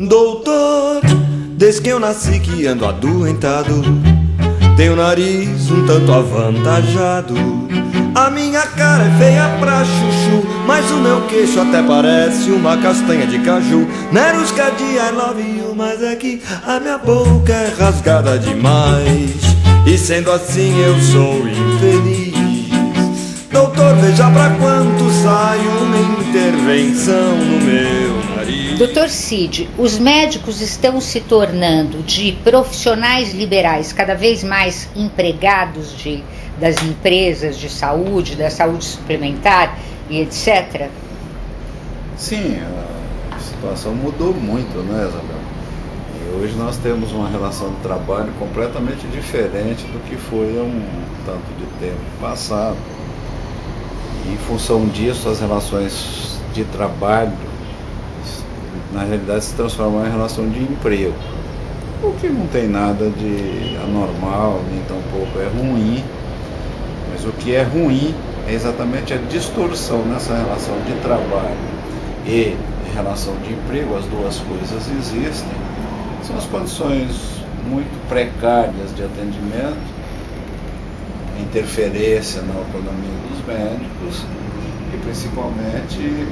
Doutor, desde que eu nasci que ando adoentado, tenho o nariz um tanto avantajado. A minha cara é feia pra chuchu, mas o meu queixo até parece uma castanha de caju. Nerusca de I love you, mas é que a minha boca é rasgada demais, e sendo assim eu sou infeliz. Doutor, veja pra quanto sai uma intervenção no meu nariz. Doutor Cid, os médicos estão se tornando de profissionais liberais cada vez mais empregados das empresas de saúde, da saúde suplementar e etc? Sim, a situação mudou muito, né, Isabel? E hoje nós temos uma relação de trabalho completamente diferente do que foi há um tanto de tempo passado. E, em função disso, as relações de trabalho, na realidade, se transformam em relação de emprego. O que não tem nada de anormal, nem tampouco é ruim, mas o que é ruim é exatamente a distorção nessa relação de trabalho e relação de emprego. As duas coisas existem. São as condições muito precárias de atendimento, a interferência na autonomia dos médicos e principalmente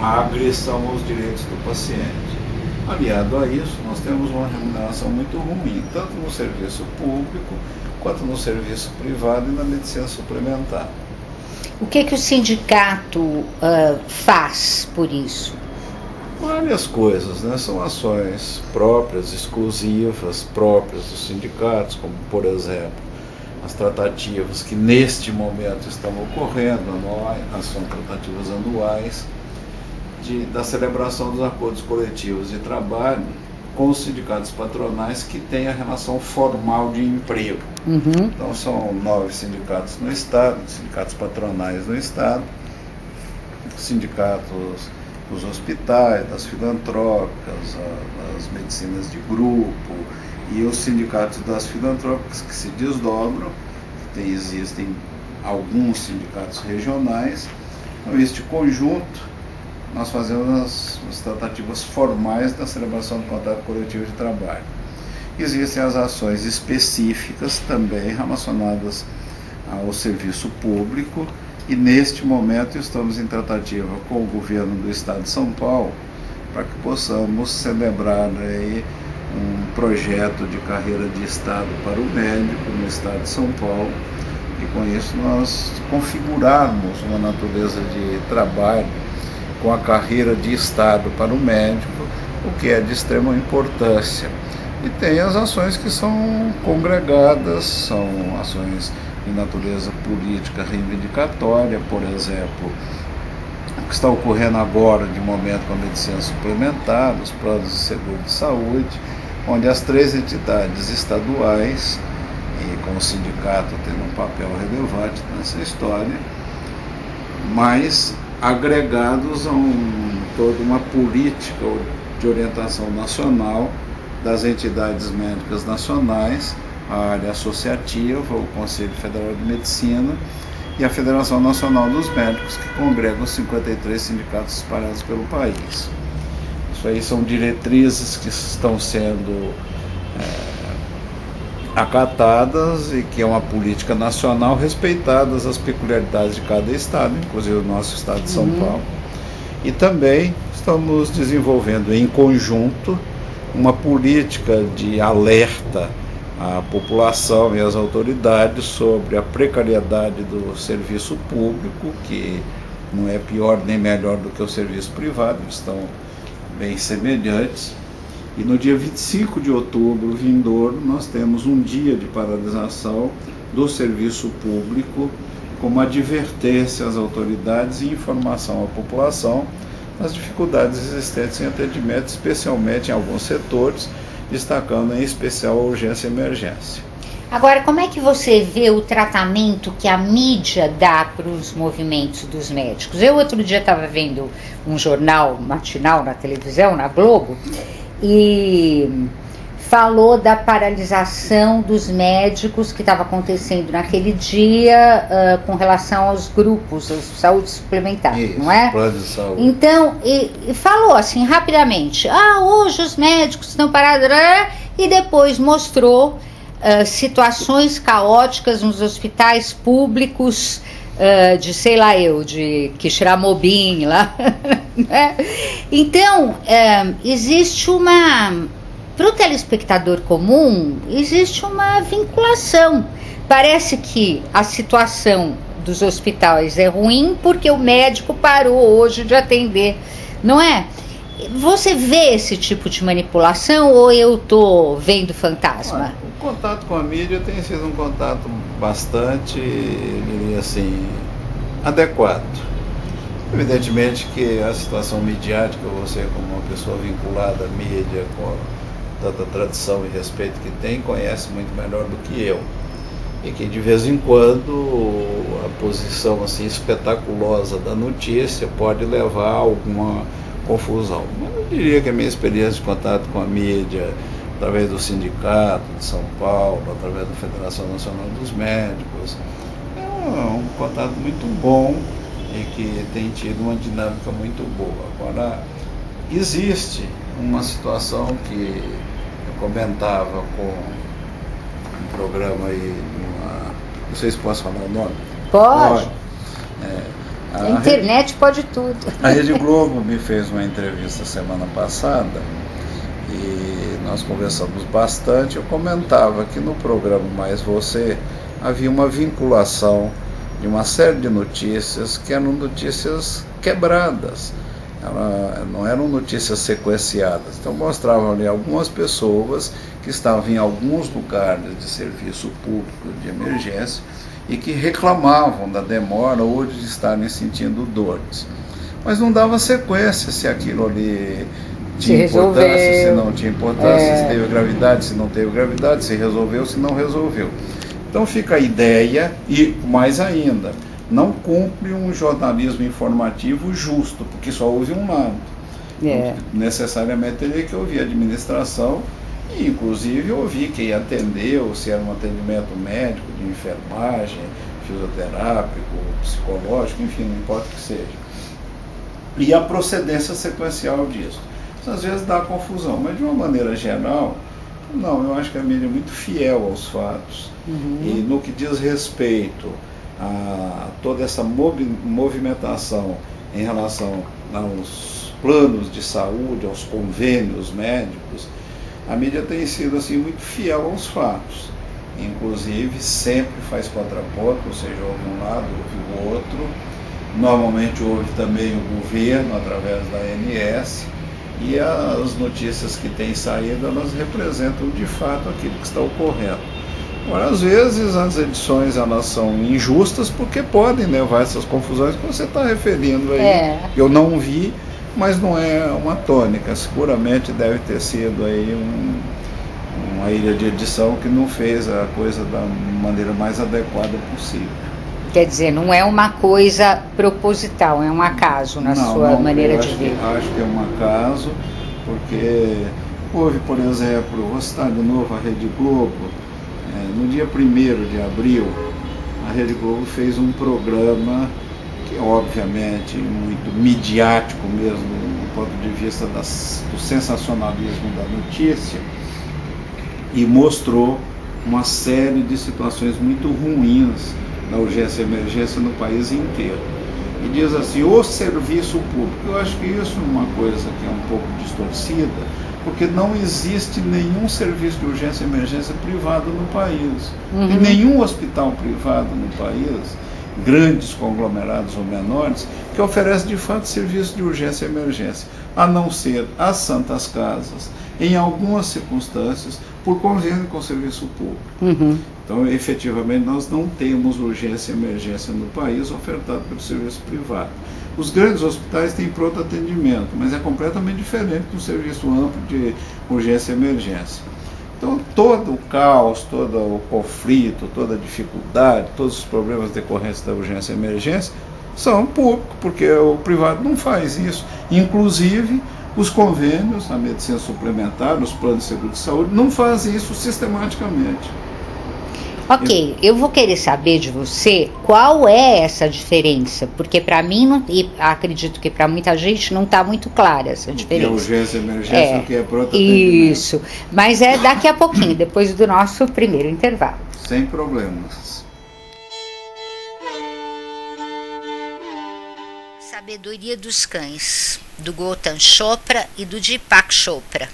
a agressão aos direitos do paciente. Aliado a isso, nós temos uma remuneração muito ruim, tanto no serviço público quanto no serviço privado e na medicina suplementar. O que o sindicato faz por isso? Várias coisas, né? São ações próprias, exclusivas, próprias dos sindicatos, como, por exemplo, as tratativas que neste momento estão ocorrendo, são tratativas anuais, da celebração dos acordos coletivos de trabalho com os sindicatos patronais que têm a relação formal de emprego. Uhum. Então são 9 sindicatos no Estado, sindicatos patronais no Estado, sindicatos dos hospitais, das filantrópicas, das medicinas de grupo e os sindicatos das filantrópicas que se desdobram. Existem alguns sindicatos regionais. Então, este conjunto, nós fazemos as tratativas formais da celebração do contrato coletivo de trabalho. Existem as ações específicas também relacionadas ao serviço público e neste momento estamos em tratativa com o governo do Estado de São Paulo para que possamos celebrar aí um projeto de carreira de Estado para o médico no Estado de São Paulo e com isso nós configurarmos uma natureza de trabalho com a carreira de Estado para o médico, o que é de extrema importância. E tem as ações que são congregadas, são ações de natureza política reivindicatória, por exemplo, o que está ocorrendo agora de momento com a medicina suplementar, os planos de seguro de saúde, onde as 3 entidades estaduais, e com o sindicato tendo um papel relevante nessa história, mas agregados a toda uma política de orientação nacional das entidades médicas nacionais, a área associativa, o Conselho Federal de Medicina e a Federação Nacional dos Médicos, que congregam 53 sindicatos espalhados pelo país. Isso aí são diretrizes que estão sendo acatadas e que é uma política nacional, respeitadas as peculiaridades de cada estado, inclusive o nosso estado de São Paulo. E também estamos desenvolvendo em conjunto uma política de alerta à população e às autoridades sobre a precariedade do serviço público, que não é pior nem melhor do que o serviço privado, estão bem semelhantes. E no dia 25 de outubro vindouro, nós temos um dia de paralisação do serviço público, como advertência às autoridades e informação à população das dificuldades existentes em atendimento, especialmente em alguns setores, destacando em especial a urgência e emergência. Agora, como é que você vê o tratamento que a mídia dá para os movimentos dos médicos? Eu outro dia estava vendo um jornal matinal na televisão, na Globo, e falou da paralisação dos médicos que estava acontecendo naquele dia com relação aos grupos de saúde suplementar, Isso, não é? plano de saúde. Então, e falou assim rapidamente, hoje os médicos estão parados, e depois mostrou situações caóticas nos hospitais públicos, de sei lá de Quixeramobim lá, né? Então, existe para o telespectador comum, existe uma vinculação. Parece que a situação dos hospitais é ruim porque o médico parou hoje de atender, não é? Você vê esse tipo de manipulação ou eu estou vendo fantasma? O contato com a mídia tem sido um contato bastante, eu diria assim, adequado. Evidentemente que a situação midiática, você como uma pessoa vinculada à mídia, com tanta tradição e respeito que tem, conhece muito melhor do que eu. E que de vez em quando a posição assim espetaculosa da notícia pode levar a alguma confusão. Mas eu diria que a minha experiência de contato com a mídia, através do Sindicato de São Paulo, através da Federação Nacional dos Médicos, é um contato muito bom e que tem tido uma dinâmica muito boa. Agora, existe uma situação que eu comentava com um programa aí, não sei se posso falar o nome? Pode. A internet pode tudo. A Rede Globo me fez uma entrevista semana passada e nós conversamos bastante. Eu comentava que no programa Mais Você havia uma vinculação de uma série de notícias que eram notícias quebradas, não eram notícias sequenciadas. Então mostravam ali algumas pessoas que estavam em alguns lugares de serviço público de emergência e que reclamavam da demora ou de estarem sentindo dores. Mas não dava sequência se aquilo ali tinha importância, se não tinha importância, se teve gravidade, se não teve gravidade, se resolveu, se não resolveu. Então fica a ideia, e mais ainda, não cumpre um jornalismo informativo justo, porque só houve um lado. Necessariamente teria que ouvir a administração e inclusive ouvir quem atendeu, se era um atendimento médico, de enfermagem, fisioterápico, psicológico, enfim, não importa o que seja. E a procedência sequencial disso. Isso às vezes dá confusão, mas de uma maneira geral, não, eu acho que a mídia é muito fiel aos fatos. E no que diz respeito a toda essa movimentação em relação aos planos de saúde, aos convênios médicos, a mídia tem sido assim muito fiel aos fatos. Inclusive sempre faz contraponto, ou seja, houve um lado, houve o outro. Normalmente houve também o governo através da ANS, e as notícias que têm saído, elas representam de fato aquilo que está ocorrendo. Agora, às vezes as edições elas são injustas porque podem levar essas confusões que você está referindo aí. Eu não vi, mas não é uma tônica. Seguramente deve ter sido aí uma ilha de edição que não fez a coisa da maneira mais adequada possível. Quer dizer, não é uma coisa proposital, é um acaso na sua maneira de ver. Acho que é um acaso, porque houve, por exemplo, vou citar de novo a Rede Globo, no dia 1º de abril, a Rede Globo fez um programa que é obviamente muito midiático mesmo, do ponto de vista do sensacionalismo da notícia, e mostrou uma série de situações muito ruins na urgência e emergência no país inteiro. E diz assim, o serviço público. Eu acho que isso é uma coisa que é um pouco distorcida, porque não existe nenhum serviço de urgência e emergência privado no país. Tem nenhum hospital privado no país, grandes conglomerados ou menores, que oferece de fato serviço de urgência e emergência, a não ser as santas casas, em algumas circunstâncias, por convênio com o serviço público. Então, efetivamente, nós não temos urgência e emergência no país ofertado pelo serviço privado. Os grandes hospitais têm pronto atendimento, mas é completamente diferente do serviço amplo de urgência e emergência. Então, todo o caos, todo o conflito, toda a dificuldade, todos os problemas decorrentes da urgência e emergência são públicos, porque o privado não faz isso. Inclusive, Os convênios, a medicina suplementar, os planos de seguro de saúde, não fazem isso sistematicamente. Ok, eu vou querer saber de você qual é essa diferença, porque para mim, e acredito que para muita gente, não está muito clara essa diferença. Que é urgência, emergência, o que é pronto atendimento. Isso, mas é daqui a pouquinho, depois do nosso primeiro intervalo. Sem problemas. Sabedoria dos Cães, do Gautam Chopra e do Deepak Chopra.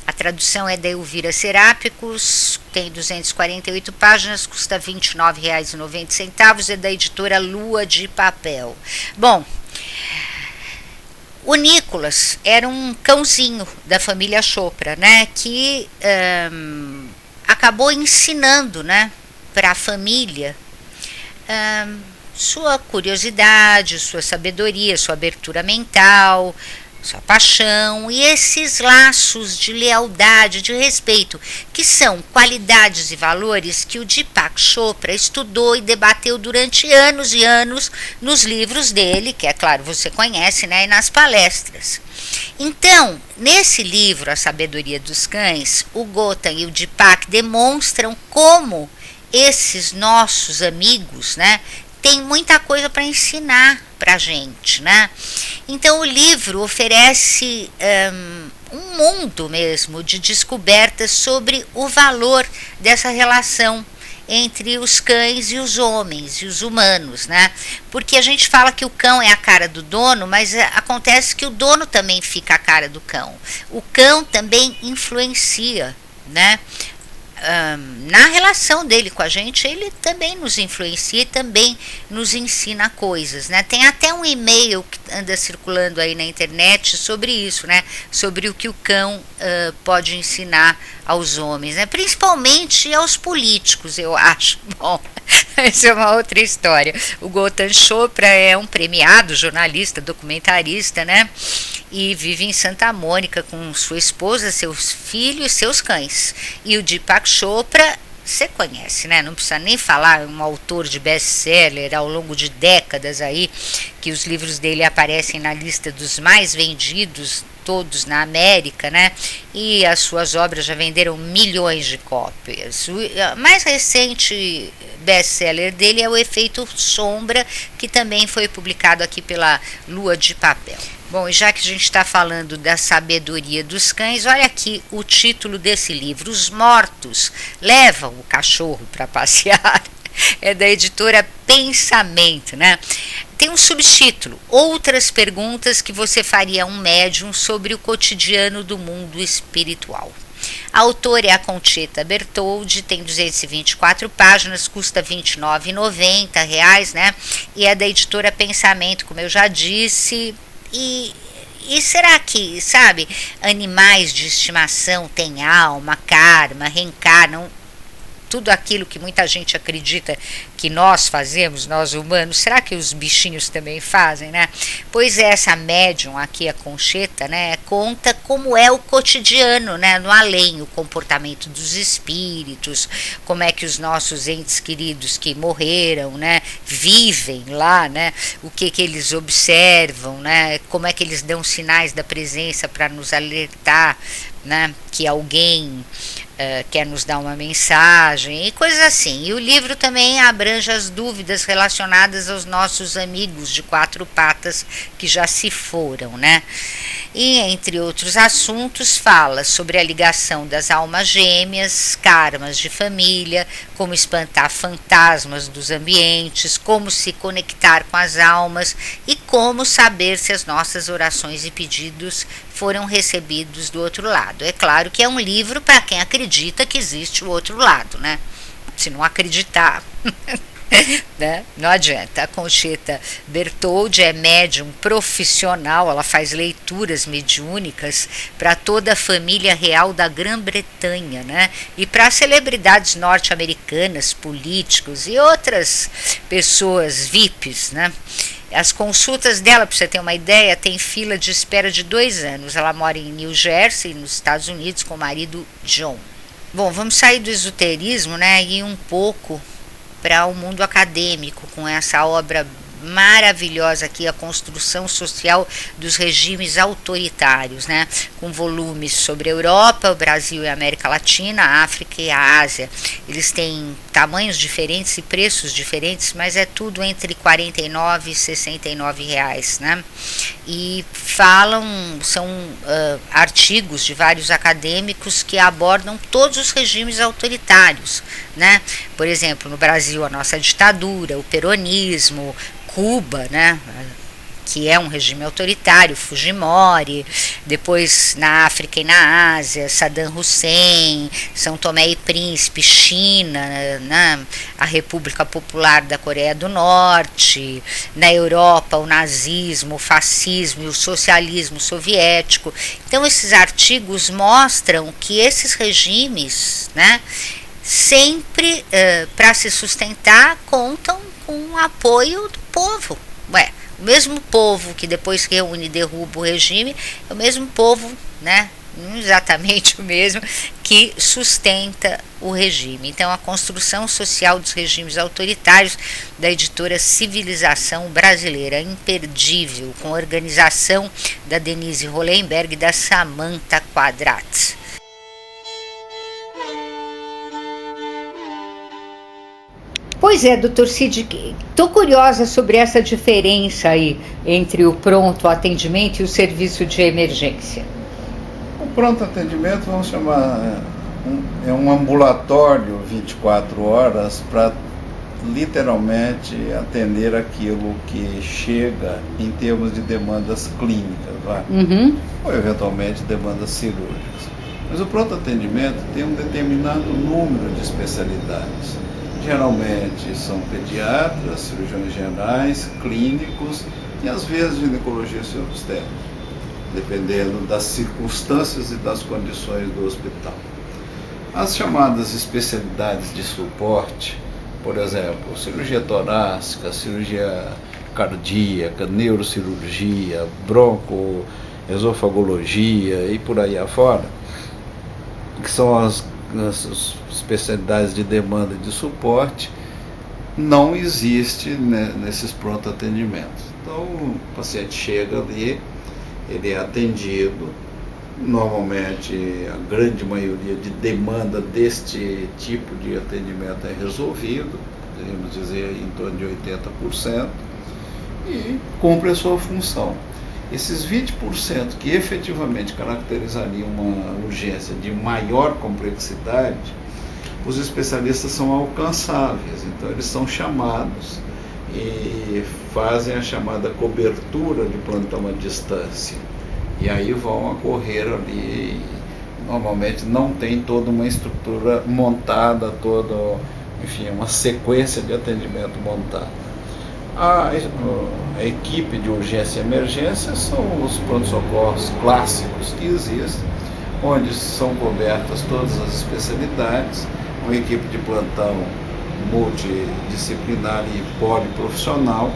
A tradução é da Elvira Serápicos, tem 248 páginas, custa R$ 29,90, é da editora Lua de Papel. Bom, o Nicolas era um cãozinho da família Chopra, né, que acabou ensinando, né, para a família sua curiosidade, sua sabedoria, sua abertura mental, sua paixão e esses laços de lealdade, de respeito, que são qualidades e valores que o Deepak Chopra estudou e debateu durante anos e anos nos livros dele, que é claro, você conhece, né, e nas palestras. Então, nesse livro, A Sabedoria dos Cães, o Gautam e o Deepak demonstram como esses nossos amigos, né, tem muita coisa para ensinar para a gente, né? Então o livro oferece um mundo mesmo de descobertas sobre o valor dessa relação entre os cães e os homens e os humanos, né? Porque a gente fala que o cão é a cara do dono, mas acontece que o dono também fica a cara do cão. O cão também influencia, né? Na relação dele com a gente, ele também nos influencia e também nos ensina coisas, né? Tem até um e-mail que anda circulando aí na internet sobre isso, né? Sobre o que o cão pode ensinar aos homens, né? Principalmente aos políticos, eu acho. Bom, essa é uma outra história. O Gautam Chopra é um premiado jornalista, documentarista, né? E vive em Santa Mônica com sua esposa, seus filhos e seus cães. E o Deepak Chopra, você conhece, né? Não precisa nem falar, um autor de best-seller ao longo de décadas aí, que os livros dele aparecem na lista dos mais vendidos, todos na América, né? E as suas obras já venderam milhões de cópias. O mais recente best-seller dele é O Efeito Sombra, que também foi publicado aqui pela Lua de Papel. Bom, e já que a gente está falando da sabedoria dos cães, olha aqui o título desse livro: Os Mortos Levam o Cachorro para Passear. É da editora Pensamento, né? Tem um subtítulo: Outras perguntas que você faria a um médium sobre o cotidiano do mundo espiritual. A autora é a Conchita Bertoldi, tem 224 páginas, custa R$ 29,90, né? E é da editora Pensamento, como eu já disse. E será que, sabe, animais de estimação têm alma, karma, reencarnam? Tudo aquilo que muita gente acredita que nós fazemos, nós humanos, será que os bichinhos também fazem, né? Pois é, essa médium aqui, a Concheta, né, conta como é o cotidiano, né, no além, o comportamento dos espíritos, como é que os nossos entes queridos que morreram, né, vivem lá, né, o que eles observam, né, como é que eles dão sinais da presença para nos alertar, né, que alguém quer nos dar uma mensagem e coisas assim. E o livro também abrange as dúvidas relacionadas aos nossos amigos de quatro patas que já se foram, né? E, entre outros assuntos, fala sobre a ligação das almas gêmeas, karmas de família, como espantar fantasmas dos ambientes, como se conectar com as almas e como saber se as nossas orações e pedidos foram recebidos do outro lado. É claro que é um livro para quem acredita que existe o outro lado, né? Se não acreditar, né? Não adianta. A Conchita Bertoldi é médium profissional, ela faz leituras mediúnicas para toda a família real da Grã-Bretanha, né? E para celebridades norte-americanas, políticos e outras pessoas VIPs, né? As consultas dela, para você ter uma ideia, tem fila de espera de 2 anos. Ela mora em New Jersey, nos Estados Unidos, com o marido John. Bom, vamos sair do esoterismo, né, e ir um pouco para o mundo acadêmico, com essa obra maravilhosa aqui, a construção social dos regimes autoritários, né? Com volumes sobre a Europa, o Brasil e a América Latina, a África e a Ásia. Eles têm tamanhos diferentes e preços diferentes, mas é tudo entre R$ 49 e R$ 69 reais, né? E são artigos de vários acadêmicos que abordam todos os regimes autoritários, né? Por exemplo, no Brasil, a nossa ditadura, o peronismo, Cuba, né? Que é um regime autoritário, Fujimori, depois na África e na Ásia, Saddam Hussein, São Tomé e Príncipe, China, né? A República Popular da Coreia do Norte, na Europa o nazismo, o fascismo e o socialismo soviético. Então esses artigos mostram que esses regimes, né, sempre para se sustentar contam com o apoio do povo. O mesmo povo que depois reúne e derruba o regime é o mesmo povo, né, não exatamente o mesmo, que sustenta o regime. Então, a construção social dos regimes autoritários, da editora Civilização Brasileira, imperdível, com a organização da Denise Hollenberg e da Samantha Quadrat. Pois é, doutor Cid, estou curiosa sobre essa diferença aí entre o pronto atendimento e o serviço de emergência. O pronto atendimento, vamos chamar, é um ambulatório 24 horas para literalmente atender aquilo que chega em termos de demandas clínicas, ou eventualmente demandas cirúrgicas. Mas o pronto atendimento tem um determinado número de especialidades. Geralmente são pediatras, cirurgiões gerais, clínicos e às vezes ginecologistas e obstetras, dependendo das circunstâncias e das condições do hospital. As chamadas especialidades de suporte, por exemplo, cirurgia torácica, cirurgia cardíaca, neurocirurgia, broncoesofagologia e por aí afora, que são as especialidades de demanda de suporte, não existe, né, nesses pronto atendimentos. Então o paciente chega ali, ele é atendido, normalmente a grande maioria de demanda deste tipo de atendimento é resolvido, poderíamos dizer em torno de 80%, e cumpre a sua função. Esses 20% que efetivamente caracterizariam uma urgência de maior complexidade, os especialistas são alcançáveis, então eles são chamados e fazem a chamada cobertura de plantão à distância. E aí vão ocorrer ali, normalmente não tem toda uma estrutura montada, enfim, uma sequência de atendimento montada. A equipe de urgência e emergência são os pronto-socorros clássicos que existem, onde são cobertas todas as especialidades, uma equipe de plantão multidisciplinar e poliprofissional,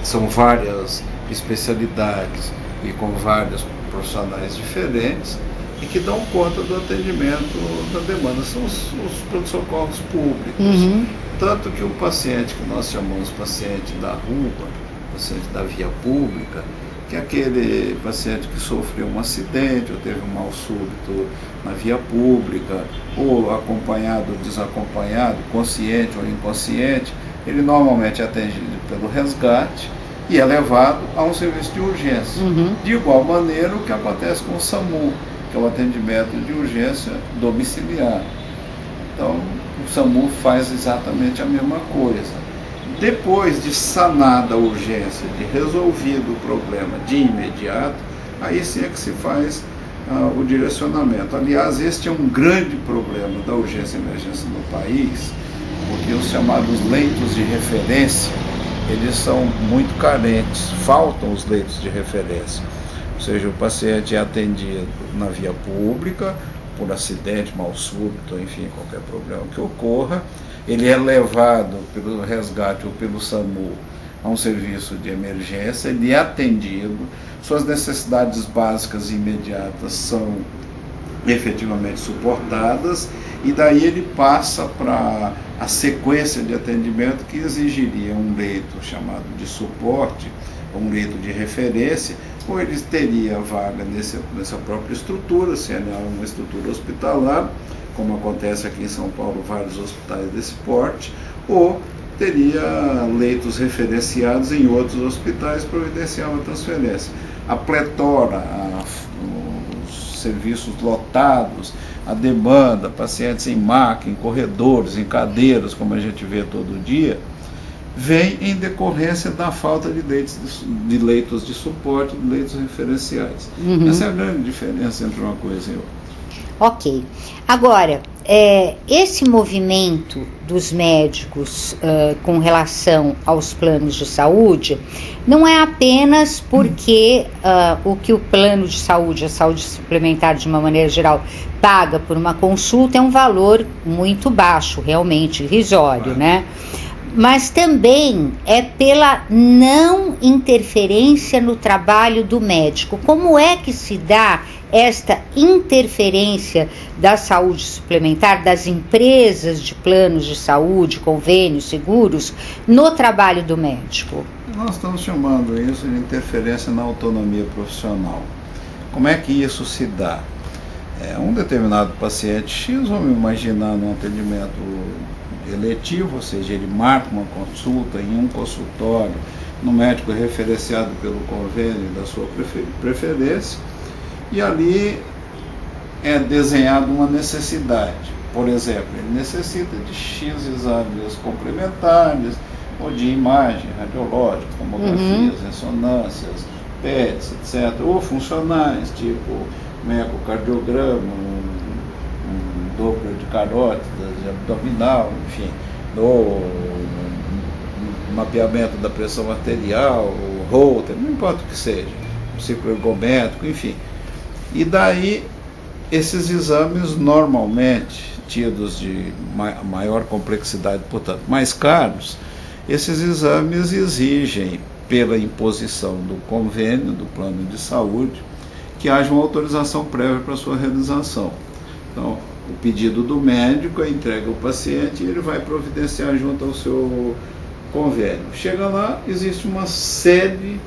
são várias especialidades e com vários profissionais diferentes e que dão conta do atendimento da demanda. São os pronto-socorros públicos. Tanto que o paciente que nós chamamos paciente da rua, paciente da via pública, que é aquele paciente que sofreu um acidente ou teve um mal súbito na via pública, ou acompanhado ou desacompanhado, consciente ou inconsciente, ele normalmente é atendido pelo resgate e é levado a um serviço de urgência. De igual maneira o que acontece com o SAMU, que é o atendimento de urgência domiciliar. Então, o SAMU faz exatamente a mesma coisa. Depois de sanada a urgência, de resolvido o problema de imediato, aí sim é que se faz o direcionamento. Aliás, este é um grande problema da urgência e emergência no país, porque os chamados leitos de referência, eles são muito carentes, faltam os leitos de referência. Ou seja, o paciente é atendido na via pública, por acidente, mal súbito, enfim, qualquer problema que ocorra, ele é levado pelo resgate ou pelo SAMU a um serviço de emergência, ele é atendido, suas necessidades básicas e imediatas são efetivamente suportadas, e daí ele passa para a sequência de atendimento que exigiria um leito chamado de suporte, um leito de referência, ou ele teria vaga nessa própria estrutura, se é uma estrutura hospitalar, como acontece aqui em São Paulo, vários hospitais desse porte, ou teria leitos referenciados em outros hospitais, providenciar uma transferência. A pletora, os serviços lotados, a demanda, pacientes em maca, em corredores, em cadeiras, como a gente vê todo dia, vem em decorrência da falta de leitos de suporte, de leitos referenciais. Essa é a grande diferença entre uma coisa e outra. Ok. Agora, esse movimento dos médicos com relação aos planos de saúde não é apenas porque o que o plano de saúde, a saúde suplementar de uma maneira geral, paga por uma consulta é um valor muito baixo, realmente irrisório, né? Mas também é pela não interferência no trabalho do médico. Como é que se dá esta interferência da saúde suplementar, das empresas de planos de saúde, convênios, seguros, no trabalho do médico? Nós estamos chamando isso de interferência na autonomia profissional. Como é que isso se dá? Um determinado paciente X, vamos imaginar num atendimento eletivo, ou seja, ele marca uma consulta em um consultório, no médico referenciado pelo convênio da sua preferência, e ali é desenhada uma necessidade. Por exemplo, ele necessita de X exames complementares, ou de imagem radiológica, tomografias, ressonâncias, PETs, etc., ou funcionais, tipo um ecocardiograma, um Doppler de carótidas, de abdominal, enfim, ou mapeamento da pressão arterial, o Holter, não importa o que seja, o ciclo ergométrico, enfim. E daí, esses exames normalmente, tidos de maior complexidade, portanto, mais caros, esses exames exigem, pela imposição do convênio, do plano de saúde, que haja uma autorização prévia para sua realização. Então, o pedido do médico é entregue ao paciente e ele vai providenciar junto ao seu convênio. Chega lá, existe uma série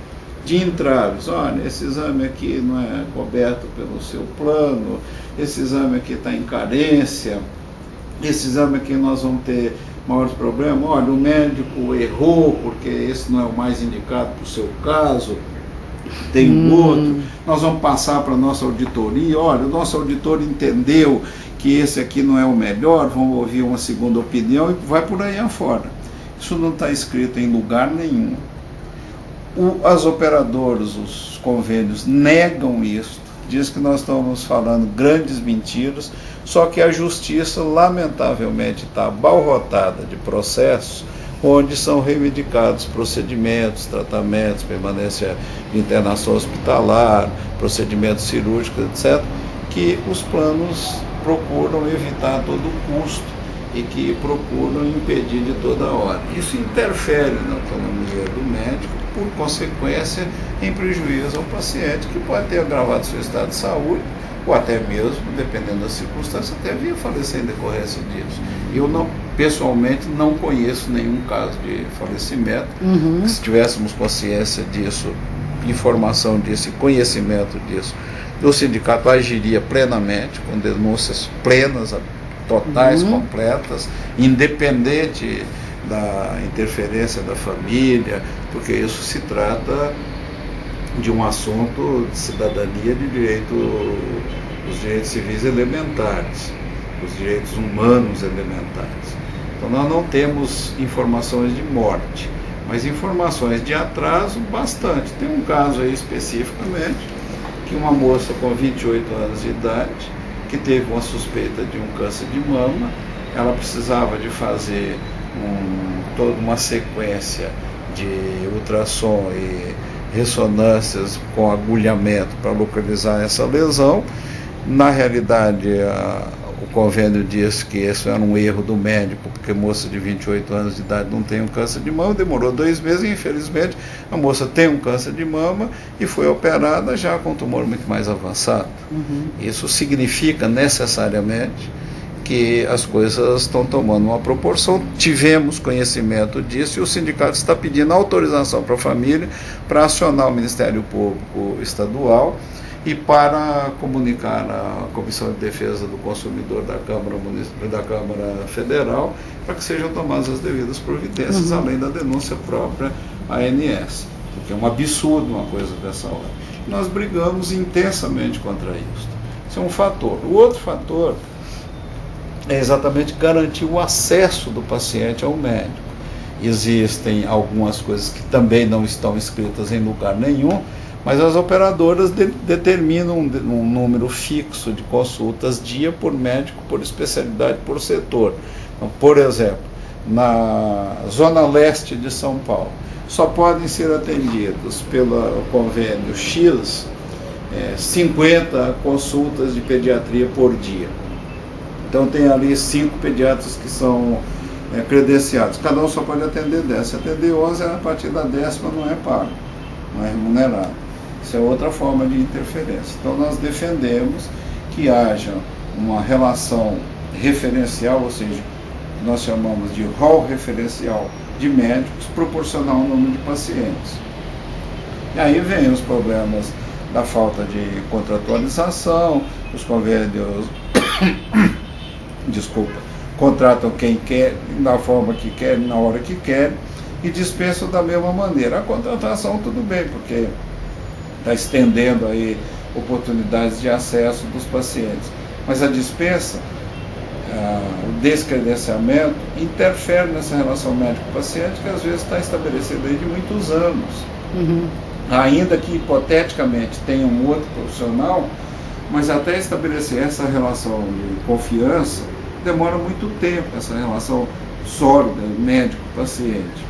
de entraves. Olha, esse exame aqui não é coberto pelo seu plano, esse exame aqui está em carência, esse exame aqui nós vamos ter maiores problemas. Olha, o médico errou porque esse não é o mais indicado para o seu caso, tem um outro, nós vamos passar para a nossa auditoria. Olha, o nosso auditor entendeu que esse aqui não é o melhor, vamos ouvir uma segunda opinião, e vai por aí afora. Isso não está escrito em lugar nenhum. As operadoras, os convênios negam isso, diz que nós estamos falando grandes mentiras, só que a justiça lamentavelmente está abarrotada de processos onde são reivindicados procedimentos, tratamentos, permanência de internação hospitalar, procedimentos cirúrgicos, etc., que os planos procuram evitar a todo custo e que procuram impedir de toda hora. Isso interfere na autonomia do médico, por consequência, em prejuízo ao paciente, que pode ter agravado seu estado de saúde, ou até mesmo, dependendo das circunstâncias, até vir a falecer em decorrência disso. Eu, pessoalmente, não conheço nenhum caso de falecimento. Que se tivéssemos consciência disso, informação disso e conhecimento disso, o sindicato agiria plenamente, com denúncias plenas, totais, completas, independente da interferência da família, porque isso se trata de um assunto de cidadania, de os direitos civis elementares, os direitos humanos elementares. Então nós não temos informações de morte, mas informações de atraso bastante. Tem um caso aí especificamente, que uma moça com 28 anos de idade, que teve uma suspeita de um câncer de mama, ela precisava de fazer toda uma sequência de ultrassom e ressonâncias com agulhamento para localizar essa lesão. Na realidade, o convênio disse que esse era um erro do médico, porque moça de 28 anos de idade não tem um câncer de mama, demorou 2 meses e infelizmente a moça tem um câncer de mama e foi operada já com um tumor muito mais avançado. Isso significa necessariamente que as coisas estão tomando uma proporção, tivemos conhecimento disso e o sindicato está pedindo autorização para a família para acionar o Ministério Público Estadual e para comunicar à Comissão de Defesa do Consumidor da Câmara Federal para que sejam tomadas as devidas providências, além da denúncia própria à ANS, porque é um absurdo uma coisa dessa hora. Nós brigamos intensamente contra isso. Isso é um fator. O outro fator é exatamente garantir o acesso do paciente ao médico. Existem algumas coisas que também não estão escritas em lugar nenhum, mas as operadoras determinam um número fixo de consultas dia por médico, por especialidade, por setor. Então, por exemplo, na zona leste de São Paulo, só podem ser atendidos pelo convênio X 50 consultas de pediatria por dia. Então tem ali 5 pediatras que são credenciados, cada um só pode atender 10. Se atender 11, a partir da 10ª não é pago, não é remunerado. Isso é outra forma de interferência. Então nós defendemos que haja uma relação referencial, ou seja, nós chamamos de rol referencial de médicos proporcional ao número de pacientes. E aí vem os problemas da falta de contratualização, os convênios contratam quem quer, da forma que quer, na hora que quer, e dispensam da mesma maneira. A contratação tudo bem, porque está estendendo aí oportunidades de acesso dos pacientes, mas a dispensa, o descredenciamento, interfere nessa relação médico-paciente que às vezes está estabelecida aí de muitos anos. Ainda que hipoteticamente tenha um outro profissional, mas até estabelecer essa relação de confiança demora muito tempo, essa relação sólida, médico-paciente.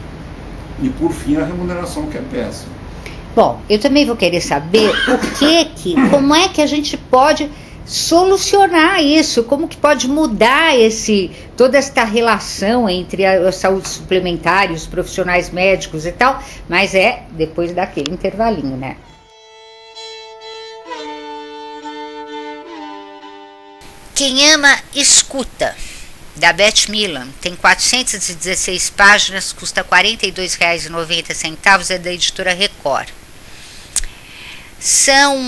E por fim a remuneração, que é péssima. Bom, eu também vou querer saber como é que a gente pode solucionar isso, como que pode mudar toda esta relação entre a saúde suplementar e os profissionais médicos e tal, mas depois daquele intervalinho, né? Quem ama, escuta, da Beth Milan, tem 416 páginas, custa R$ 42,90, é da editora Record. São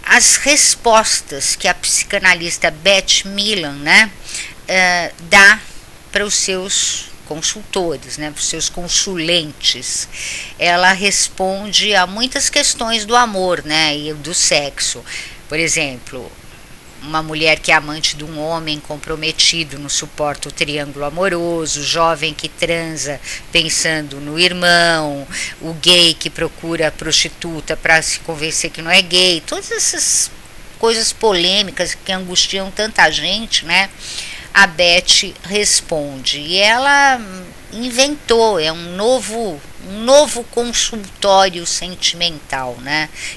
as respostas que a psicanalista Beth Milan, dá para os seus consultores, para os seus consulentes. Ela responde a muitas questões do amor, e do sexo. Por exemplo, uma mulher que é amante de um homem comprometido não suporta o triângulo amoroso, o jovem que transa pensando no irmão, o gay que procura a prostituta para se convencer que não é gay, todas essas coisas polêmicas que angustiam tanta gente, a Beth responde. E ela inventou, um novo consultório sentimental,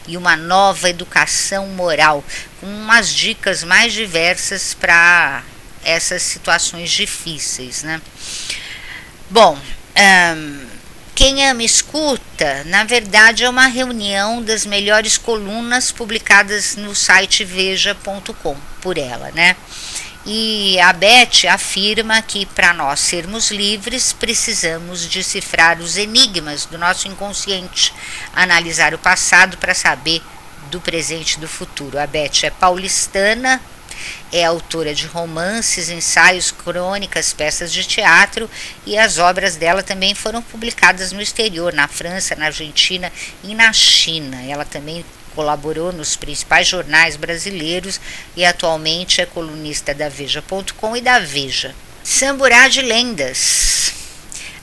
e uma nova educação moral, com umas dicas mais diversas para essas situações difíceis, Bom, quem ama escuta, na verdade é uma reunião das melhores colunas publicadas no site veja.com por ela, E a Beth afirma que para nós sermos livres precisamos decifrar os enigmas do nosso inconsciente, analisar o passado para saber do presente e do futuro. A Beth é paulistana, é autora de romances, ensaios, crônicas, peças de teatro, e as obras dela também foram publicadas no exterior, na França, na Argentina e na China. Ela também colaborou nos principais jornais brasileiros e atualmente é colunista da Veja.com e da Veja. Samburá de Lendas.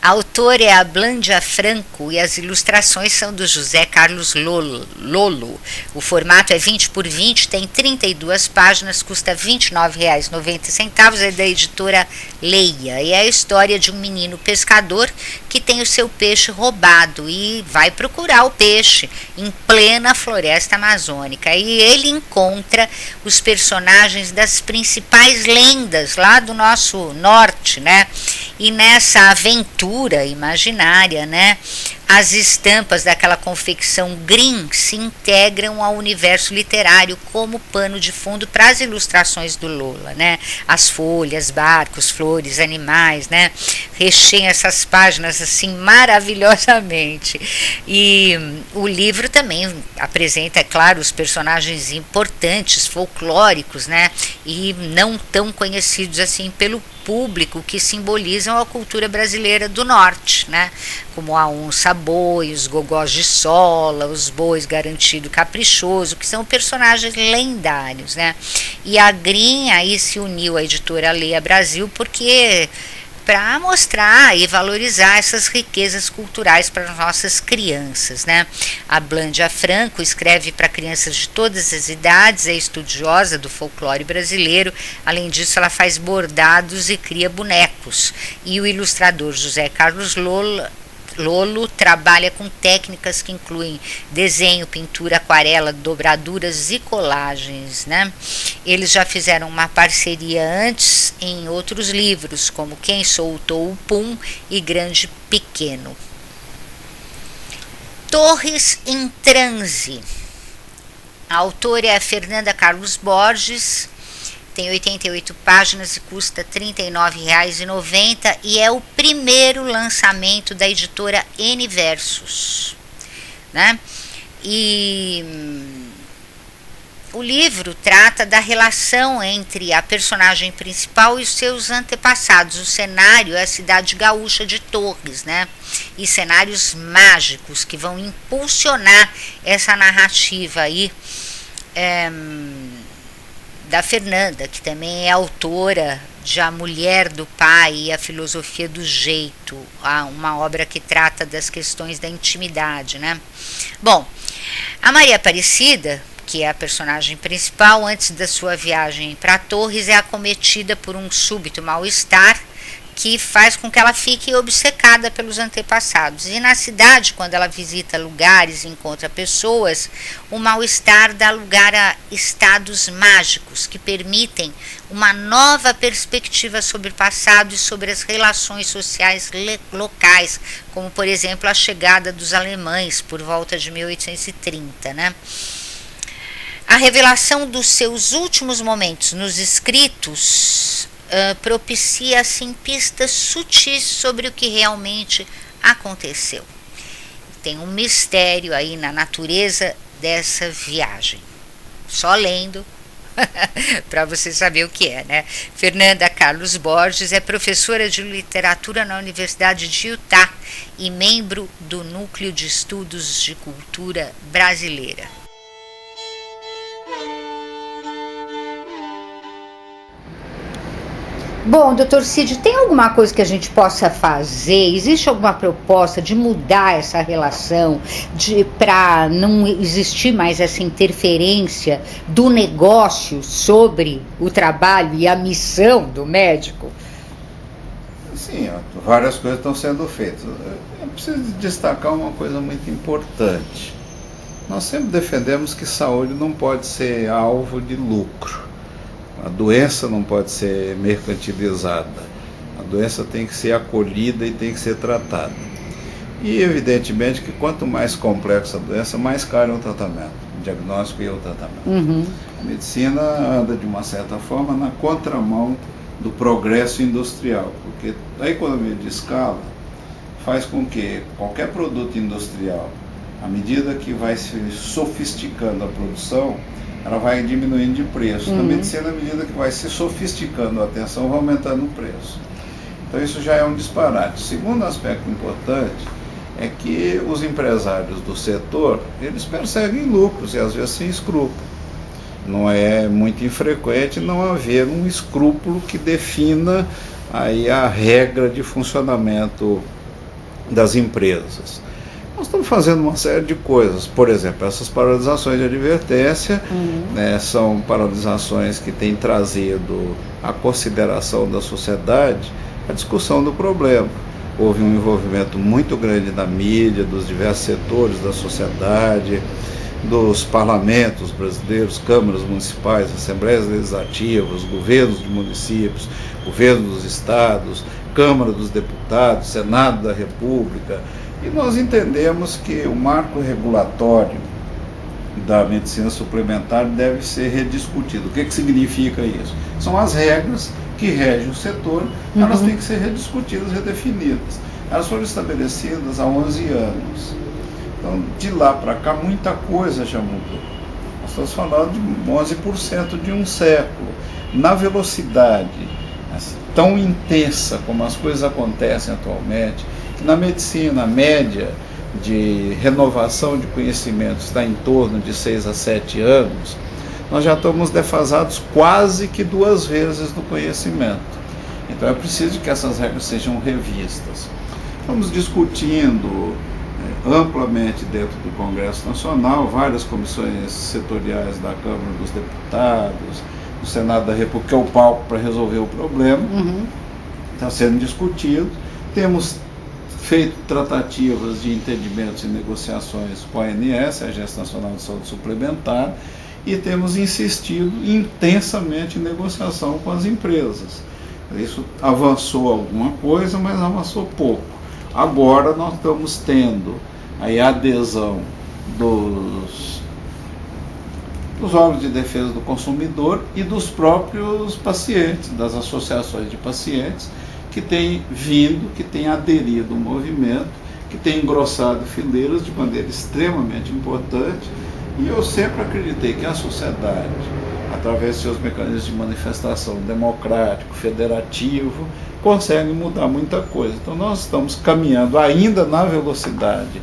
A autora é a Blândia Franco e as ilustrações são do José Carlos Lolo. O formato é 20 por 20, tem 32 páginas, custa R$ 29,90, é da editora Leia. E é a história de um menino pescador que tem o seu peixe roubado e vai procurar o peixe em plena floresta amazônica. E ele encontra os personagens das principais lendas lá do nosso norte, né? E nessa aventura imaginária, né, as estampas daquela confecção green se integram ao universo literário como pano de fundo para as ilustrações do Lola, né? As folhas, barcos, flores, animais, né? Recheiam essas páginas assim maravilhosamente. E o livro também apresenta, é claro, os personagens importantes, folclóricos, né? E não tão conhecidos assim pelo público, que simbolizam a cultura brasileira do norte, né? Como a onça boi, os gogós de sola, os bois garantido caprichoso, que são personagens lendários, né? E a Green aí se uniu à editora Leia Brasil porque para mostrar e valorizar essas riquezas culturais para as nossas crianças, né? A Blândia Franco escreve para crianças de todas as idades, é estudiosa do folclore brasileiro, além disso ela faz bordados e cria bonecos. E o ilustrador José Carlos Lolo trabalha com técnicas que incluem desenho, pintura, aquarela, dobraduras e colagens, né? Eles já fizeram uma parceria antes em outros livros, como Quem Soltou o Pum e Grande Pequeno. Torres em Transe. A autora é a Fernanda Carlos Borges, tem 88 páginas e custa R$ 39,90 e é o primeiro lançamento da editora N Versos, né? E o livro trata da relação entre a personagem principal e os seus antepassados. O cenário é a cidade gaúcha de Torres, né? E cenários mágicos que vão impulsionar essa narrativa aí da Fernanda, que também é autora de A Mulher do Pai e a Filosofia do Jeito, uma obra que trata das questões da intimidade, né? Bom, a Maria Aparecida, que é a personagem principal, antes da sua viagem para Torres, é acometida por um súbito mal-estar que faz com que ela fique obcecada pelos antepassados. E na cidade, quando ela visita lugares e encontra pessoas, o mal-estar dá lugar a estados mágicos que permitem uma nova perspectiva sobre o passado e sobre as relações sociais locais, como, por exemplo, a chegada dos alemães por volta de 1830, né? A revelação dos seus últimos momentos nos escritos propicia assim pistas sutis sobre o que realmente aconteceu. Tem um mistério aí na natureza dessa viagem. Só lendo para você saber o que é, né? Fernanda Carlos Borges é professora de literatura na Universidade de Utah e membro do Núcleo de Estudos de Cultura Brasileira. Bom, doutor Cid, tem alguma coisa que a gente possa fazer? Existe alguma proposta de mudar essa relação, para não existir mais essa interferência do negócio sobre o trabalho e a missão do médico? Sim, várias coisas estão sendo feitas. Eu preciso destacar uma coisa muito importante. Nós sempre defendemos que saúde não pode ser alvo de lucro. A doença não pode ser mercantilizada. A doença tem que ser acolhida e tem que ser tratada. E evidentemente que quanto mais complexa a doença, mais caro é o tratamento, o diagnóstico e o tratamento. Uhum. A medicina anda de uma certa forma na contramão do progresso industrial, porque a economia de escala faz com que qualquer produto industrial, à medida que vai se sofisticando a produção, ela vai diminuindo de preço. Na medicina, à medida que vai se sofisticando a atenção, vai aumentando o preço. Então isso já é um disparate. Segundo aspecto importante é que os empresários do setor, eles perseguem lucros e às vezes sem escrúpulo. Não é muito infrequente não haver um escrúpulo que defina aí a regra de funcionamento das empresas. Nós estamos fazendo uma série de coisas, por exemplo, essas paralisações de advertência, são paralisações que têm trazido à consideração da sociedade a discussão do problema. Houve um envolvimento muito grande da mídia, dos diversos setores da sociedade, dos parlamentos brasileiros, câmaras municipais, assembleias legislativas, governos de municípios, governos dos estados, Câmara dos Deputados, Senado da República. E nós entendemos que o marco regulatório da medicina suplementar deve ser rediscutido. O que significa isso? São as regras que regem o setor, elas têm que ser rediscutidas, redefinidas. Elas foram estabelecidas há 11 anos. Então, de lá para cá, muita coisa já mudou. Nós estamos falando de 11% de um século. Na velocidade assim, tão intensa como as coisas acontecem atualmente, que na medicina a média de renovação de conhecimento está em torno de 6 a 7 anos, nós já estamos defasados quase que 2 vezes no conhecimento. Então é preciso que essas regras sejam revistas. Estamos discutindo amplamente dentro do Congresso Nacional, várias comissões setoriais da Câmara dos Deputados, do Senado da República, que é o palco para resolver o problema, está sendo discutido. Temos feito tratativas de entendimentos e negociações com a ANS, a Agência Nacional de Saúde Suplementar, e temos insistido intensamente em negociação com as empresas. Isso avançou alguma coisa, mas avançou pouco. Agora nós estamos tendo aí a adesão dos órgãos de defesa do consumidor e dos próprios pacientes, das associações de pacientes, que têm vindo, que têm aderido ao movimento, que têm engrossado fileiras de maneira extremamente importante. E eu sempre acreditei que a sociedade, através de seus mecanismos de manifestação democrático, federativo, consegue mudar muita coisa. Então nós estamos caminhando ainda na velocidade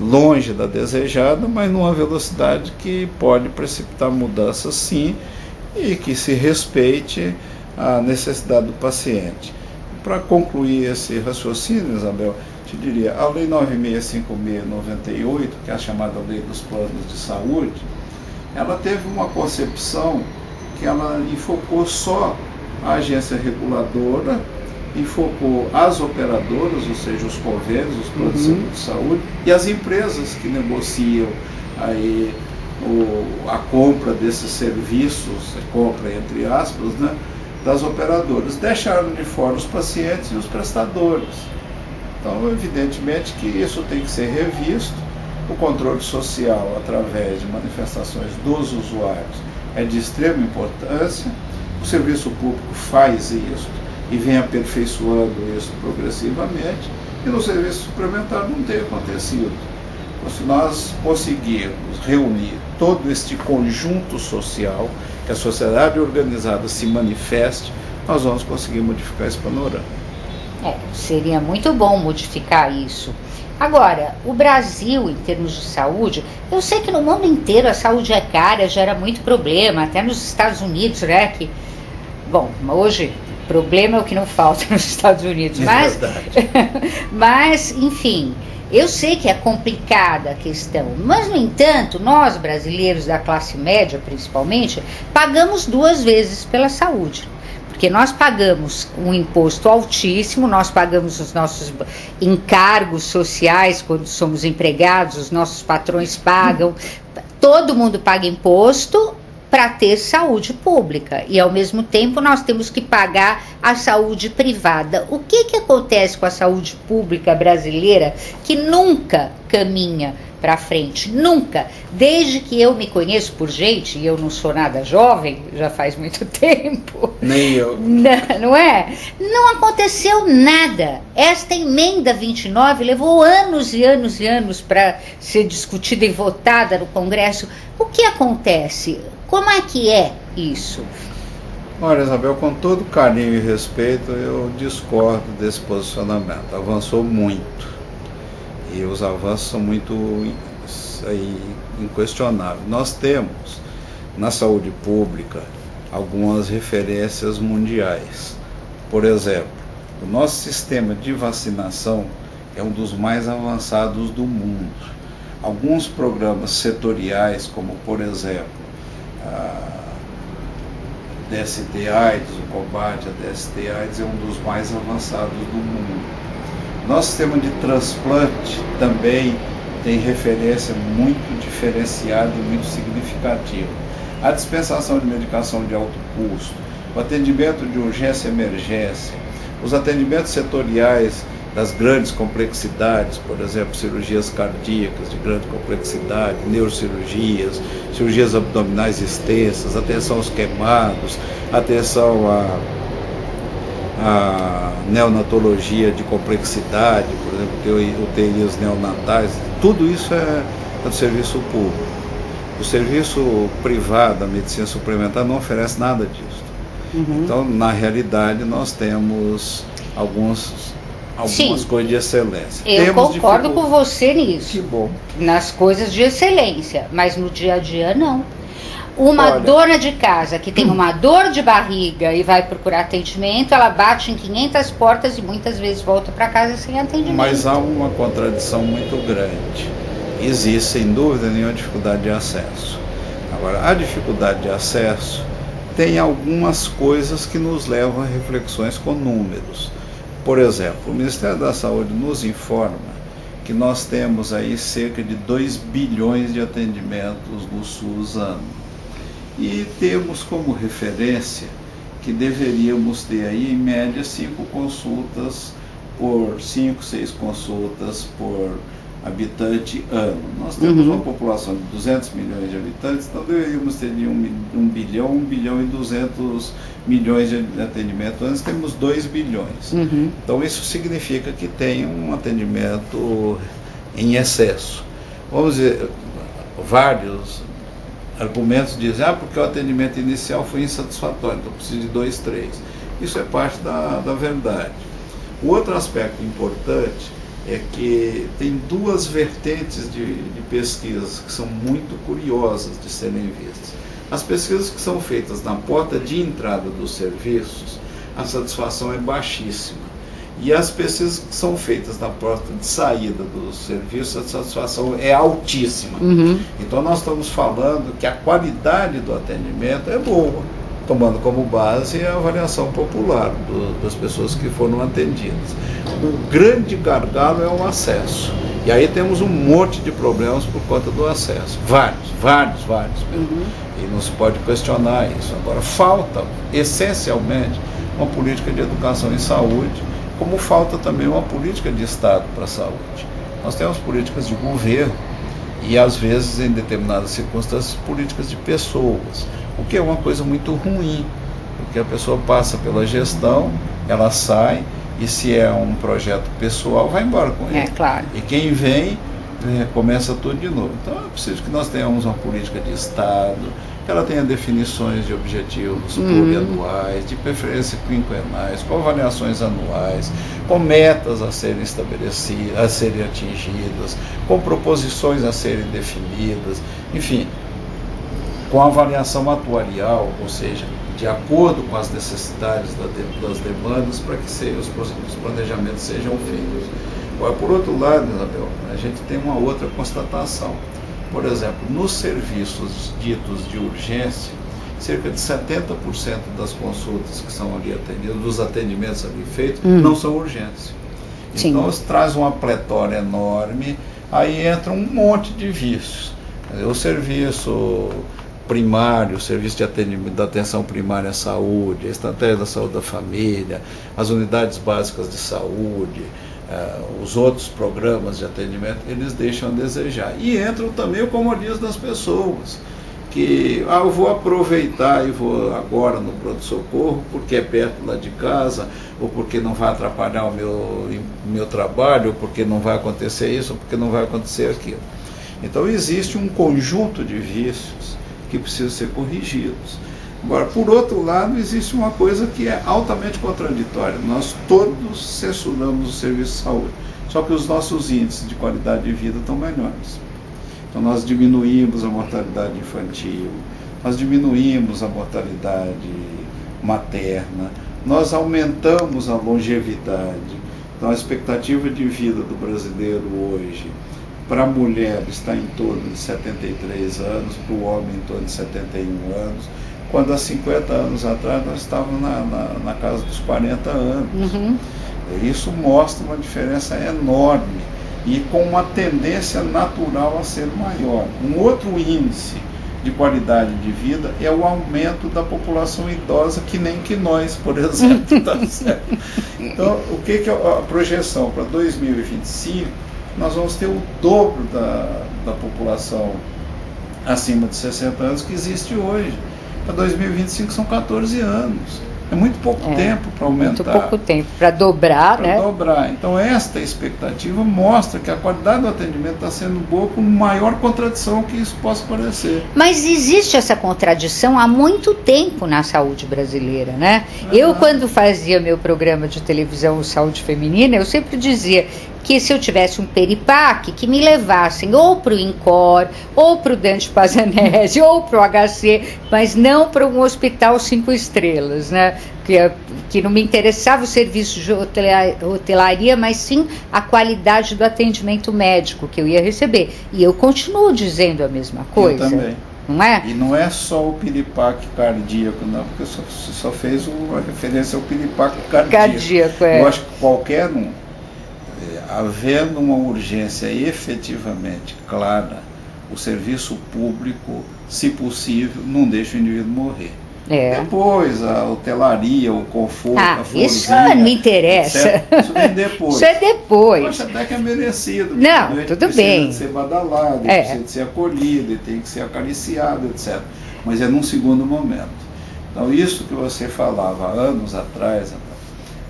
longe da desejada, mas numa velocidade que pode precipitar mudanças sim, e que se respeite a necessidade do paciente. Para concluir esse raciocínio, Isabel, te diria, a Lei 9656/98, que é a chamada Lei dos Planos de Saúde, ela teve uma concepção que ela enfocou só a agência reguladora, enfocou as operadoras, ou seja, os convênios, os planos de seguro de saúde, e as empresas que negociam aí a compra desses serviços, compra entre aspas, né, das operadoras. Deixaram de fora os pacientes e os prestadores. Então, evidentemente que isso tem que ser revisto. O controle social, através de manifestações dos usuários, é de extrema importância. O serviço público faz isso e vem aperfeiçoando isso progressivamente, e no serviço suplementar não tem acontecido. Então, se nós conseguirmos reunir todo este conjunto social, que a sociedade organizada se manifeste, nós vamos conseguir modificar esse panorama. Seria muito bom modificar isso. Agora, o Brasil, em termos de saúde, eu sei que no mundo inteiro a saúde é cara, gera muito problema, até nos Estados Unidos, né? Que, bom, hoje problema é o que não falta nos Estados Unidos, mas, mas, enfim, eu sei que é complicada a questão, mas, no entanto, nós brasileiros da classe média, principalmente, pagamos 2 vezes pela saúde. Porque nós pagamos um imposto altíssimo, nós pagamos os nossos encargos sociais quando somos empregados, os nossos patrões pagam, todo mundo paga imposto para ter saúde pública, e ao mesmo tempo nós temos que pagar a saúde privada. O que acontece com a saúde pública brasileira que nunca caminha para frente? Nunca. Desde que eu me conheço por gente, e eu não sou nada jovem, já faz muito tempo. Nem eu. Não é? Não aconteceu nada. Esta emenda 29 levou anos e anos e anos para ser discutida e votada no Congresso. O que acontece? Como é que é isso? Olha, Isabel, com todo carinho e respeito, eu discordo desse posicionamento. Avançou muito. E os avanços são muito inquestionáveis. Nós temos, na saúde pública, algumas referências mundiais. Por exemplo, o nosso sistema de vacinação, é um dos mais avançados do mundo. Alguns programas setoriais, como por exemplo a DST-AIDS, o combate à DST-AIDS é um dos mais avançados do mundo. Nosso sistema de transplante também tem referência muito diferenciada e muito significativa. A dispensação de medicação de alto custo, o atendimento de urgência e emergência, os atendimentos setoriais das grandes complexidades, por exemplo, cirurgias cardíacas de grande complexidade, neurocirurgias, cirurgias abdominais extensas, atenção aos queimados, atenção à neonatologia de complexidade, por exemplo, UTIs neonatais, tudo isso é do serviço público. O serviço privado, a medicina suplementar, não oferece nada disso. Então, na realidade, nós temos algumas coisas de excelência. Eu concordo com você nisso. Que bom. Nas coisas de excelência, mas no dia a dia não. Uma dona de casa que tem uma dor de barriga e vai procurar atendimento, ela bate em 500 portas e muitas vezes volta para casa sem atendimento. Mas há uma contradição muito grande. Existe, sem dúvida nenhuma, dificuldade de acesso. Agora, a dificuldade de acesso tem algumas coisas que nos levam a reflexões com números. Por exemplo, o Ministério da Saúde nos informa que nós temos aí cerca de 2 bilhões de atendimentos no SUS ano. E temos como referência que deveríamos ter aí, em média, 6 consultas por habitante ano. Nós temos uma população de 200 milhões de habitantes, então deveríamos ter de 1 bilhão e 200 milhões de atendimentos. Antes temos 2 bilhões. Então isso significa que tem um atendimento em excesso. Vamos dizer, vários argumentos dizem, porque o atendimento inicial foi insatisfatório, então preciso de 2, 3. Isso é parte da verdade. O outro aspecto importante é que tem 2 vertentes de pesquisas que são muito curiosas de serem vistas. As pesquisas que são feitas na porta de entrada dos serviços, a satisfação é baixíssima. E as pesquisas que são feitas na porta de saída dos serviços, a satisfação é altíssima. Então nós estamos falando que a qualidade do atendimento é boa, tomando como base a avaliação popular das pessoas que foram atendidas. O grande gargalo é o acesso. E aí temos um monte de problemas por conta do acesso. Vários mesmo. E não se pode questionar isso. Agora, falta, essencialmente, uma política de educação em saúde, como falta também uma política de Estado para a saúde. Nós temos políticas de governo e, às vezes, em determinadas circunstâncias, políticas de pessoas, o que é uma coisa muito ruim, porque a pessoa passa pela gestão, ela sai, e se é um projeto pessoal, vai embora com ele. Claro. E quem vem, começa tudo de novo. Então é preciso que nós tenhamos uma política de Estado, que ela tenha definições de objetivos plurianuais, de preferência quinquenais, com avaliações anuais, com metas a serem estabelecidas, a serem atingidas, com proposições a serem definidas, enfim, com avaliação atuarial, ou seja, de acordo com as necessidades das demandas, para que os planejamentos sejam feitos. Agora, por outro lado, Isabel, a gente tem uma outra constatação. Por exemplo, nos serviços ditos de urgência, cerca de 70% das consultas que são ali atendidas, dos atendimentos ali feitos, não são urgência. Então, isso traz uma pletora enorme, aí entra um monte de vícios. O serviço primário, o serviço de atendimento da atenção primária à saúde, a estratégia da saúde da família, as unidades básicas de saúde, os outros programas de atendimento, eles deixam a desejar. E entram também o comodismo das pessoas, que eu vou aproveitar e vou agora no pronto-socorro porque é perto lá de casa, ou porque não vai atrapalhar o meu trabalho, ou porque não vai acontecer isso, ou porque não vai acontecer aquilo. Então existe um conjunto de vícios que precisam ser corrigidos. Agora, por outro lado, existe uma coisa que é altamente contraditória. Nós todos censuramos o serviço de saúde, só que os nossos índices de qualidade de vida estão melhores. Então nós diminuímos a mortalidade infantil, nós diminuímos a mortalidade materna, nós aumentamos a longevidade, Então a expectativa de vida do brasileiro hoje, para a mulher está em torno de 73 anos, para o homem em torno de 71 anos, quando há 50 anos atrás nós estávamos na casa dos 40 anos. Uhum. Isso mostra uma diferença enorme e com uma tendência natural a ser maior. Um outro índice de qualidade de vida é o aumento da população idosa, que nem que nós, por exemplo, tá certo? Então, o que é a projeção para 2025? Nós vamos ter o dobro da população acima de 60 anos que existe hoje. Para 2025 são 14 anos. É muito pouco tempo para aumentar. Muito pouco tempo para dobrar, né? Para dobrar. Então, esta expectativa mostra que a qualidade do atendimento está sendo boa, com maior contradição que isso possa parecer. Mas existe essa contradição há muito tempo na saúde brasileira, né? Eu, quando fazia meu programa de televisão Saúde Feminina, eu sempre dizia que se eu tivesse um peripaque, que me levassem ou para o INCOR, ou para o Dante Pazanese, ou para o HC, mas não para um hospital 5 estrelas, né? Que não me interessava o serviço de hotelaria, mas sim a qualidade do atendimento médico que eu ia receber. E eu continuo dizendo a mesma coisa. Eu também. Não é? E não é só o piripaque cardíaco, não, porque você só fez uma referência ao piripaque cardíaco. Eu acho que qualquer um, havendo uma urgência efetivamente clara, o serviço público, se possível, não deixa o indivíduo morrer. Depois, a hotelaria, o conforto, a florzinha, isso não me interessa. Etc. Isso vem depois. Isso é depois. Poxa, até que é merecido. Não, tudo bem. Precisa de ser badalado, precisa de ser acolhido, tem que ser acariciado, etc. Mas é num segundo momento. Então, isso que você falava há anos atrás,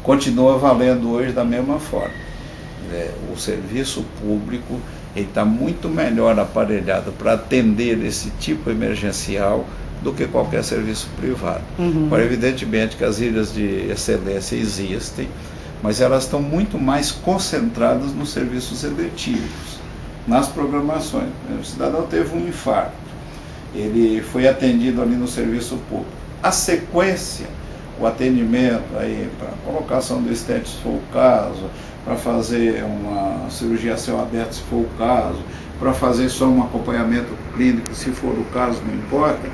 continua valendo hoje da mesma forma. O serviço público está muito melhor aparelhado para atender esse tipo emergencial do que qualquer serviço privado. Agora, evidentemente que as ilhas de excelência existem, mas elas estão muito mais concentradas nos serviços eletivos, nas programações. O cidadão teve um infarto, ele foi atendido ali no serviço público. A sequência, o atendimento aí para colocação do estente, se for o caso, para fazer uma cirurgia a céu aberto, se for o caso, para fazer só um acompanhamento clínico, se for o caso, não importa,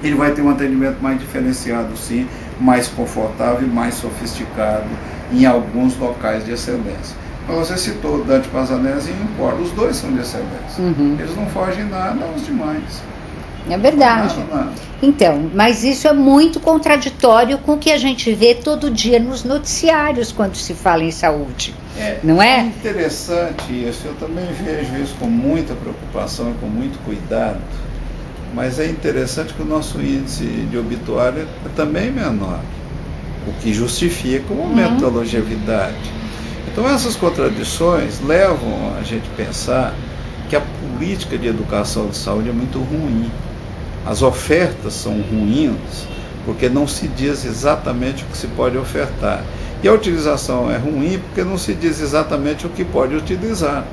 ele vai ter um atendimento mais diferenciado, sim, mais confortável e mais sofisticado em alguns locais de excelência. Você citou o Dante Pazanese e o INCOR, os dois são de excelência. Eles não fogem nada aos demais. É verdade. Nada. Então, mas isso é muito contraditório com o que a gente vê todo dia nos noticiários quando se fala em saúde, não é? É interessante isso, eu também vejo isso com muita preocupação e com muito cuidado, mas é interessante que o nosso índice de obituário é também menor, o que justifica o aumento da longevidade. Então essas contradições levam a gente a pensar que a política de educação de saúde é muito ruim. As ofertas são ruins porque não se diz exatamente o que se pode ofertar. E a utilização é ruim porque não se diz exatamente o que pode utilizar.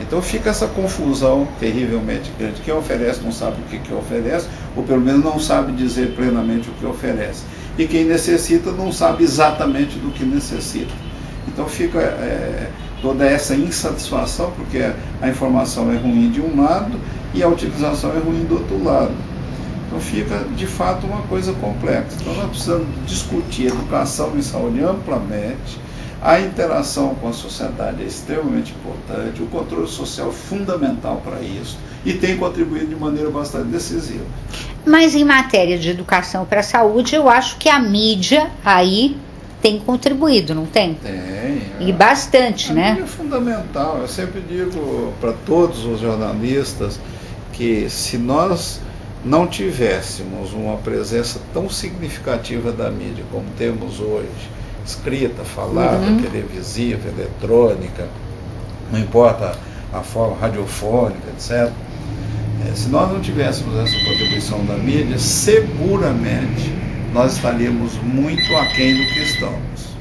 Então fica essa confusão terrivelmente grande. Quem oferece não sabe o que oferece, ou pelo menos não sabe dizer plenamente o que oferece. E quem necessita não sabe exatamente do que necessita. Então fica toda essa insatisfação, porque a informação é ruim de um lado e a utilização é ruim do outro lado. Então fica, de fato, uma coisa complexa. Então nós precisamos discutir educação em saúde amplamente, a interação com a sociedade é extremamente importante, o controle social é fundamental para isso e tem contribuído de maneira bastante decisiva. Mas em matéria de educação para a saúde, eu acho que a mídia aí tem contribuído, não tem? Tem. E bastante, né? A mídia é fundamental. Eu sempre digo para todos os jornalistas que se nós não tivéssemos uma presença tão significativa da mídia como temos hoje, escrita, falada, televisiva, eletrônica, não importa a forma radiofônica, etc. Se nós não tivéssemos essa contribuição da mídia, seguramente nós estaríamos muito aquém do que estamos.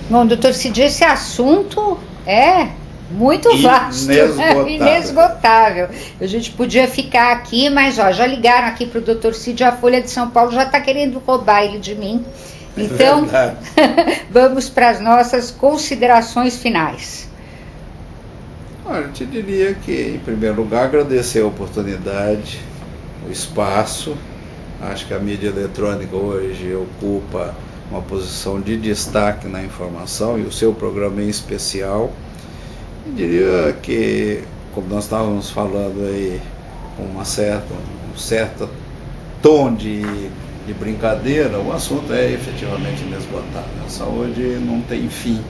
Bom, doutor Cid, esse assunto é Muito vasto, inesgotável. Inesgotável. A gente podia ficar aqui, mas ó, já ligaram aqui para o Dr. Cid, a Folha de São Paulo já está querendo roubar ele de mim. Então, vamos para as nossas considerações finais. Olha, eu te diria que, em primeiro lugar, agradecer a oportunidade, o espaço. Acho que a mídia eletrônica hoje ocupa uma posição de destaque na informação, e o seu programa em especial. Eu diria que, como nós estávamos falando aí, com um certo tom de brincadeira, o assunto é efetivamente inesgotável. A saúde não tem fim,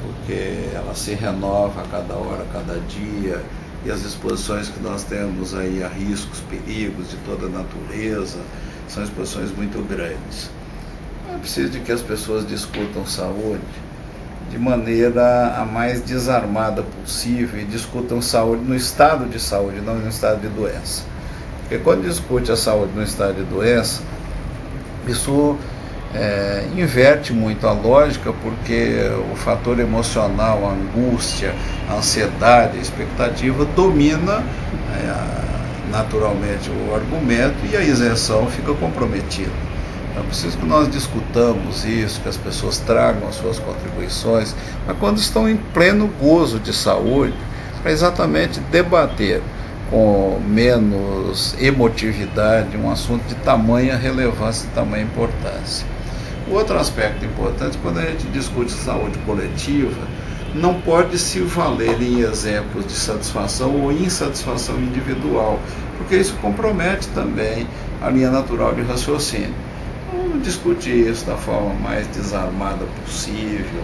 porque ela se renova a cada hora, a cada dia, e as exposições que nós temos aí a riscos, perigos de toda a natureza, são exposições muito grandes. É preciso de que as pessoas discutam saúde de maneira a mais desarmada possível, e discutam saúde no estado de saúde, não no estado de doença. Porque quando discute a saúde no estado de doença, isso inverte muito a lógica, porque o fator emocional, a angústia, a ansiedade, a expectativa domina naturalmente o argumento, e a isenção fica comprometida. Então é preciso que nós discutamos isso, que as pessoas tragam as suas contribuições, mas quando estão em pleno gozo de saúde, para exatamente debater com menos emotividade um assunto de tamanha relevância e tamanha importância. O outro aspecto importante, quando a gente discute saúde coletiva, não pode se valer em exemplos de satisfação ou insatisfação individual, porque isso compromete também a linha natural de raciocínio. Vamos discutir isso da forma mais desarmada possível,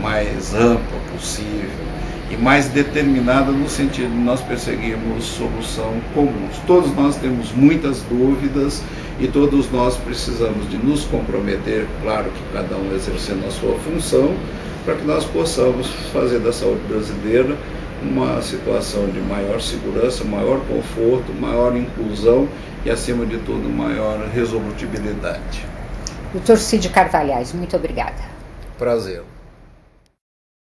mais ampla possível e mais determinada, no sentido de nós perseguirmos solução comuns. Todos nós temos muitas dúvidas e todos nós precisamos de nos comprometer, claro que cada um exercendo a sua função, para que nós possamos fazer da saúde brasileira uma situação de maior segurança, maior conforto, maior inclusão e, acima de tudo, maior resolutibilidade. Dr. Cid Carvalhais, muito obrigada. Prazer.